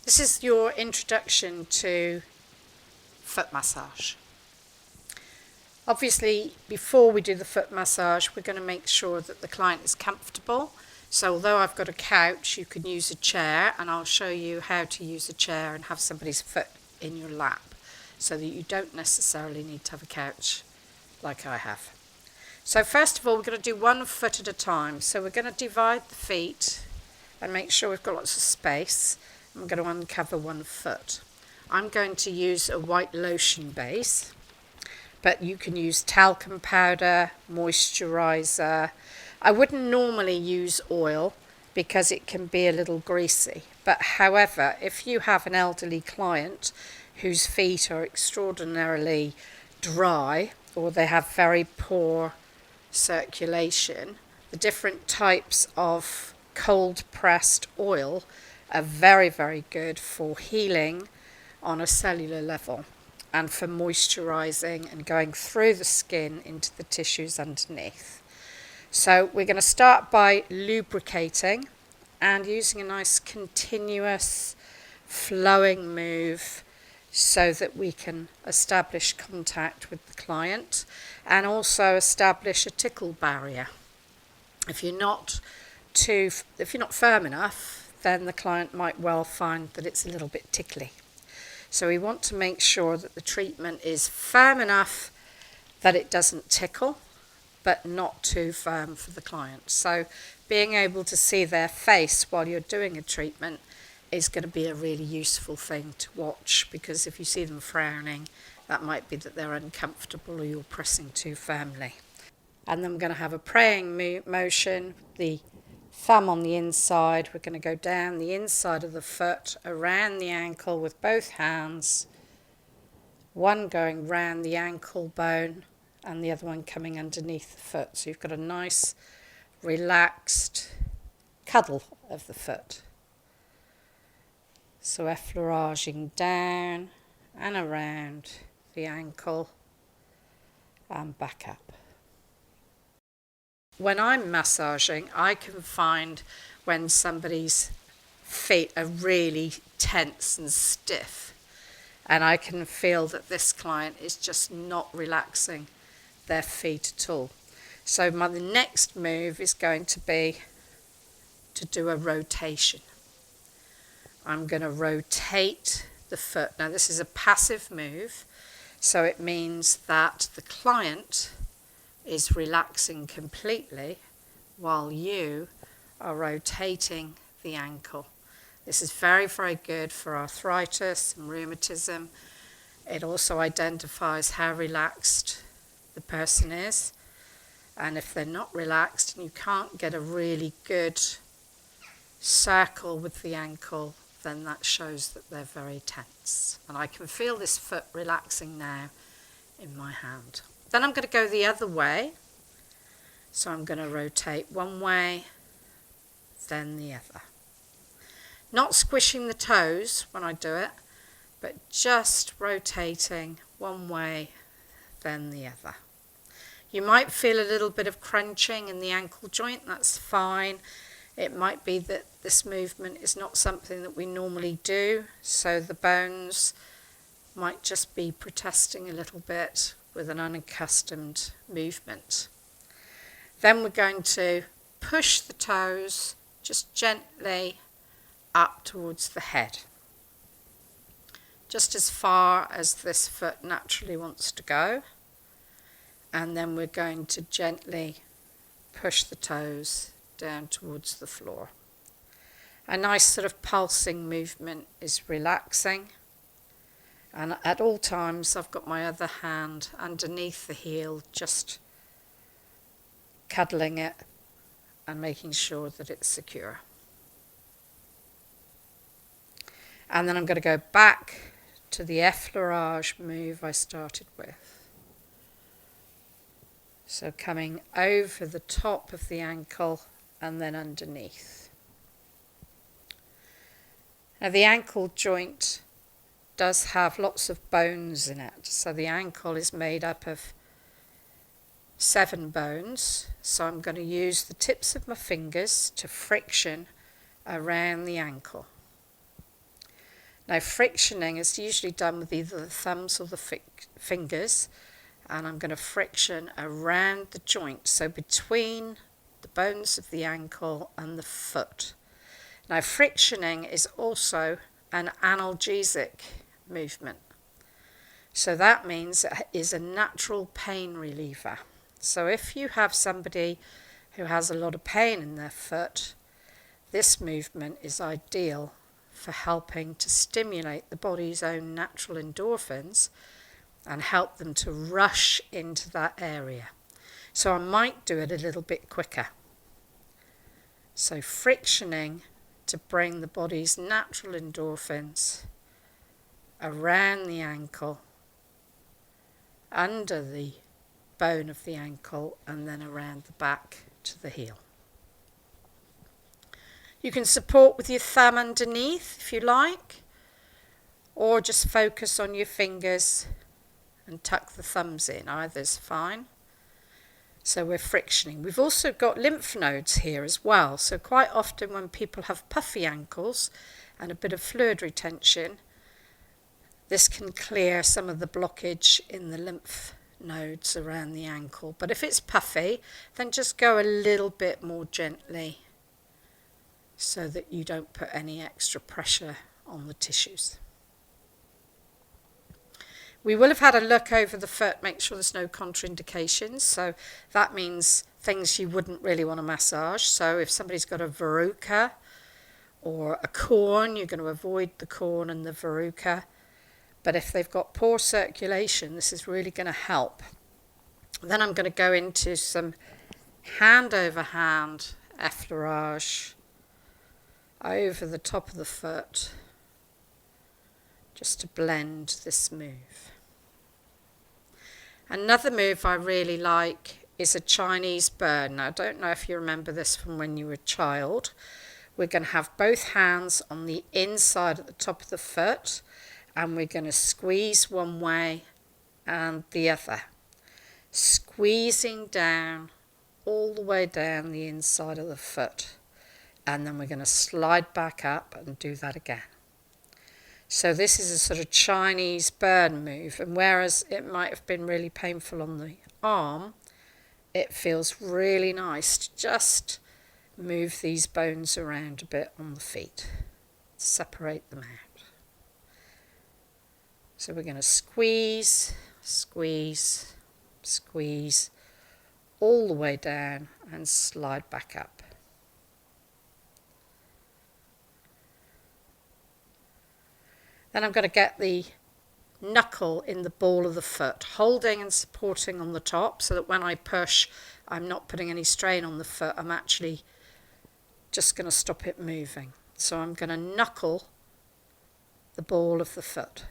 This is your introduction to foot massage. Obviously, before we do the foot massage, we're going to make sure that the client is comfortable. So although I've got a couch, you can use a chair, and I'll show you how to use a chair and have somebody's foot in your lap so that you don't necessarily need to have a couch like I have. So first of all, we're going to do 1 foot at a time. So we're going to divide the feet and make sure we've got lots of space. I'm going to uncover 1 foot. I'm going to use a white lotion base, but you can use talcum powder, moisturizer. I wouldn't normally use oil because it can be a little greasy. But however, if you have an elderly client whose feet are extraordinarily dry or they have very poor circulation, the different types of cold pressed oil are very, very good for healing on a cellular level and for moisturizing and going through the skin into the tissues underneath. So we're going to start by lubricating and using a nice continuous flowing move so that we can establish contact with the client and also establish a tickle barrier. If you're not firm enough, then the client might well find that it's a little bit tickly. So we want to make sure that the treatment is firm enough that it doesn't tickle, but not too firm for the client. So being able to see their face while you're doing a treatment is going to be a really useful thing to watch, because if you see them frowning, that might be that they're uncomfortable or you're pressing too firmly. And then we're going to have a praying motion, the thumb on the inside. We're going to go down the inside of the foot, around the ankle with both hands, one going round the ankle bone and the other one coming underneath the foot. So you've got a nice relaxed cuddle of the foot. So effleuraging down and around the ankle and back up. When I'm massaging, I can find when somebody's feet are really tense and stiff, and I can feel that this client is just not relaxing their feet at all. So the next move is going to be to do a rotation. I'm going to rotate the foot. Now this is a passive move, so it means that the client is relaxing completely while you are rotating the ankle. This is very, very good for arthritis and rheumatism. It also identifies how relaxed the person is, and if they're not relaxed and you can't get a really good circle with the ankle, then that shows that they're very tense. And I can feel this foot relaxing now in my hand. Then I'm going to go the other way. So I'm going to rotate one way, then the other. Not squishing the toes when I do it, but just rotating one way, then the other. You might feel a little bit of crunching in the ankle joint. That's fine. It might be that this movement is not something that we normally do, so the bones might just be protesting a little bit with an unaccustomed movement. Then we're going to push the toes just gently up towards the head, just as far as this foot naturally wants to go. And then we're going to gently push the toes down towards the floor. A nice sort of pulsing movement is relaxing. And at all times, I've got my other hand underneath the heel, just cuddling it and making sure that it's secure. And then I'm going to go back to the effleurage move I started with. So coming over the top of the ankle and then underneath. Now the ankle joint does have lots of bones in it. So the ankle is made up of 7 bones. So I'm going to use the tips of my fingers to friction around the ankle. Now frictioning is usually done with either the thumbs or the fingers, and I'm going to friction around the joint, so between the bones of the ankle and the foot. Now frictioning is also an analgesic movement. So that means it is a natural pain reliever. So if you have somebody who has a lot of pain in their foot, this movement is ideal for helping to stimulate the body's own natural endorphins and help them to rush into that area. So I might do it a little bit quicker. So frictioning to bring the body's natural endorphins around the ankle, under the bone of the ankle, and then around the back to the heel. You can support with your thumb underneath if you like, or just focus on your fingers and tuck the thumbs in. Either's fine. So we're frictioning. We've also got lymph nodes here as well. So quite often when people have puffy ankles and a bit of fluid retention, this can clear some of the blockage in the lymph nodes around the ankle. But if it's puffy, then just go a little bit more gently so that you don't put any extra pressure on the tissues. We will have had a look over the foot, make sure there's no contraindications. So that means things you wouldn't really want to massage. So if somebody's got a verruca or a corn, you're going to avoid the corn and the verruca. But if they've got poor circulation, this is really going to help. Then I'm going to go into some hand over hand effleurage over the top of the foot, just to blend this move. Another move I really like is a Chinese burn. Now, I don't know if you remember this from when you were a child. We're going to have both hands on the inside at the top of the foot, and we're going to squeeze one way and the other, squeezing down all the way down the inside of the foot. And then we're going to slide back up and do that again. So this is a sort of Chinese burn move, and whereas it might have been really painful on the arm, it feels really nice to just move these bones around a bit on the feet, separate them out. So we're going to squeeze, squeeze, squeeze all the way down and slide back up. Then I'm going to get the knuckle in the ball of the foot, holding and supporting on the top so that when I push, I'm not putting any strain on the foot. I'm actually just going to stop it moving. So I'm going to knuckle the ball of the foot.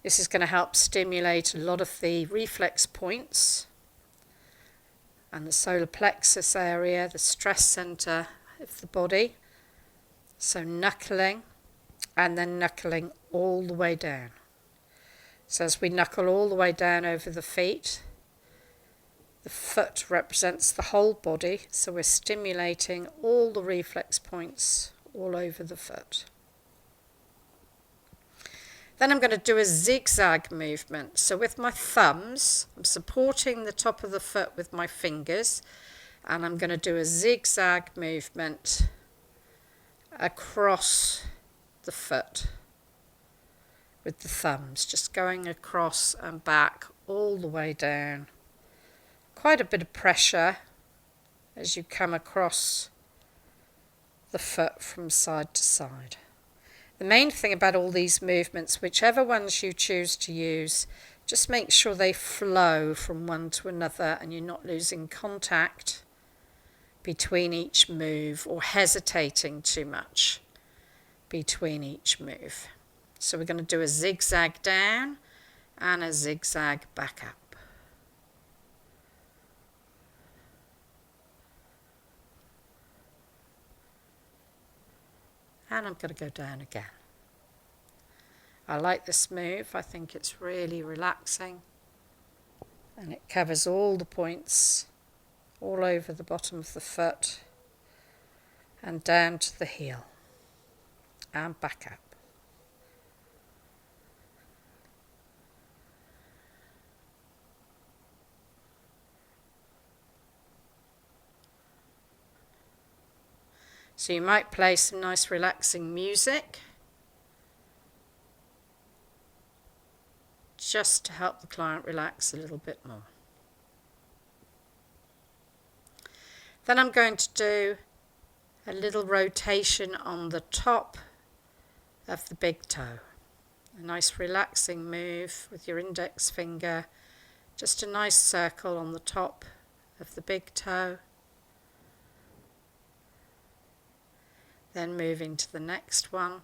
This is going to help stimulate a lot of the reflex points and the solar plexus area, the stress center of the body. So knuckling. And then knuckling all the way down. So as we knuckle all the way down over the feet, the foot represents the whole body, so we're stimulating all the reflex points all over the foot. Then I'm going to do a zigzag movement. So with my thumbs, I'm supporting the top of the foot with my fingers, and I'm going to do a zigzag movement across the foot with the thumbs, just going across and back all the way down. Quite a bit of pressure as you come across the foot from side to side. The main thing about all these movements, whichever ones you choose to use, just make sure they flow from one to another and you're not losing contact between each move or hesitating too much between each move. So we're going to do a zigzag down and a zigzag back up. And I'm going to go down again. I like this move. I think it's really relaxing. And it covers all the points all over the bottom of the foot and down to the heel. And back up. So you might play some nice relaxing music just to help the client relax a little bit more. Then I'm going to do a little rotation on the top of the big toe. A nice relaxing move with your index finger, just a nice circle on the top of the big toe. Then moving to the next one.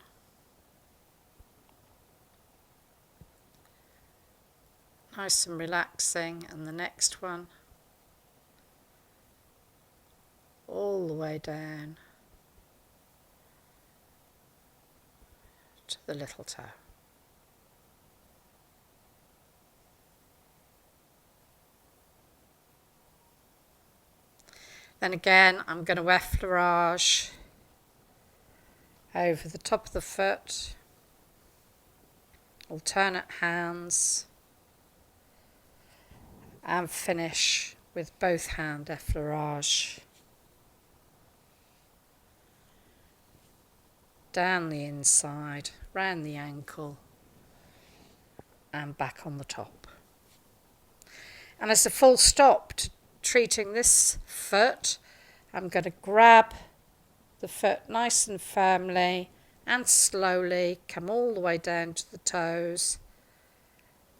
Nice and relaxing, and the next one. All the way down to the little toe. Then again, I'm going to effleurage over the top of the foot, alternate hands, and finish with both hand effleurage down the inside, round the ankle, and back on the top. And as a full stop to treating this foot, I'm going to grab the foot nice and firmly and slowly come all the way down to the toes,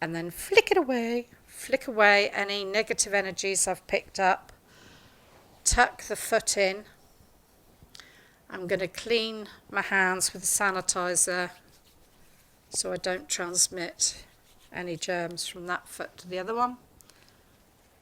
and then flick away any negative energies I've picked up. Tuck the foot in. I'm going to clean my hands with a sanitizer so I don't transmit any germs from that foot to the other one.